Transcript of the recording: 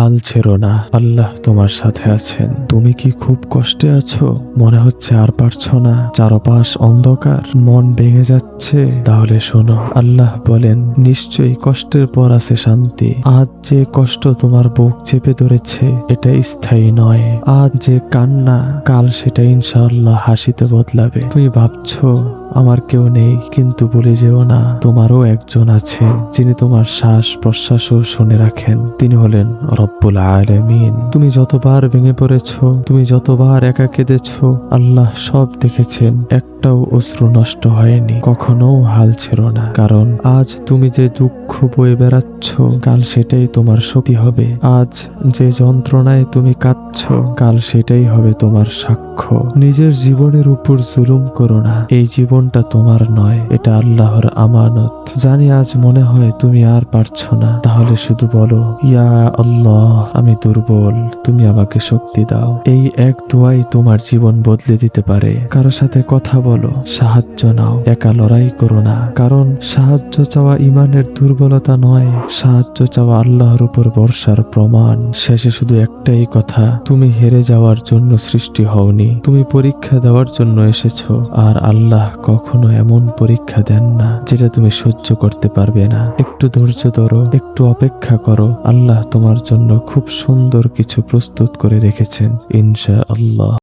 হাল ছেড়ো না, আল্লাহ তোমার সাথে আছেন। তুমি কি খুব কষ্টে আছো? মনে হচ্ছে আর পারছো না, চারপাশ অন্ধকার, মন ভেঙে যাচ্ছে? তাহলে শোনো, আল্লাহ বলেন, নিশ্চয়ই কষ্টের পর আছে শান্তি। আজ যে কষ্ট তোমার বুক চেপে ধরেছে, এটা স্থায়ী নয়। আজ যে কান্না, কাল সেটা ইনশাআল্লাহ হাসিতে বদলাবে। তুমি ভাবছো আমার কেউ নেই, কিন্তু ভুলে যেও না, তোমারও একজন আছেন যিনি তোমার শ্বাস প্রশ্বাসও শুনে রাখেন। তিনি হলেন রব্বুল আলামিন। তুমি যতবার ভেঙে পড়েছো, তুমি যতবার একা কেঁদেছো, আল্লাহ সব দেখেছেন। একটাও অশ্রু নষ্ট হয়নি। কখনো হাল ছেড়ো না, কারণ আজ তুমি যে দুঃখ বয়ে বেড়াচ্ছ, কাল সেটাই তোমার শক্তি হবে। আজ যে যন্ত্রণায় তুমি কাঁদছো, কাল সেটাই হবে তোমার সাক্ষ্য। নিজের জীবনের উপর জুলুম করো না। এই জীবনটা তোমার নয়, এটা আল্লাহর আমানত। জানি আজ মনে হয় তুমি আর পারছো না, তাহলে শুধু বলো, ইয়া আল্লাহ, আমি দুর্বল, তুমি আমাকে শক্তি দাও। এই এক দোয়াই তোমার জীবন বদলে দিতে পারে। কারো সাথে কথা বলো, সাহায্য নাও, একা লড়াই করো না। কারণ সাহায্য চাওয়া ইমানের দুর্বলতা নয়, সাহায্য চাওয়া আল্লাহর উপর ভরসার প্রমাণ। শেষে শুধু একটাই কথা, তুমি হেরে যাওয়ার জন্য সৃষ্টি হওনি, তুমি পরীক্ষা দেওয়ার জন্য এসেছো। আর আল্লাহ কখনো এমন পরীক্ষা দেন না যেটা তুমি সহ্য করতে পারবে না। একটু ধৈর্য ধরো, একটু অপেক্ষা করো, আল্লাহ তোমার জন্য খুব সুন্দর কিছু প্রস্তুত করে রেখেছেন ইনশাআল্লাহ।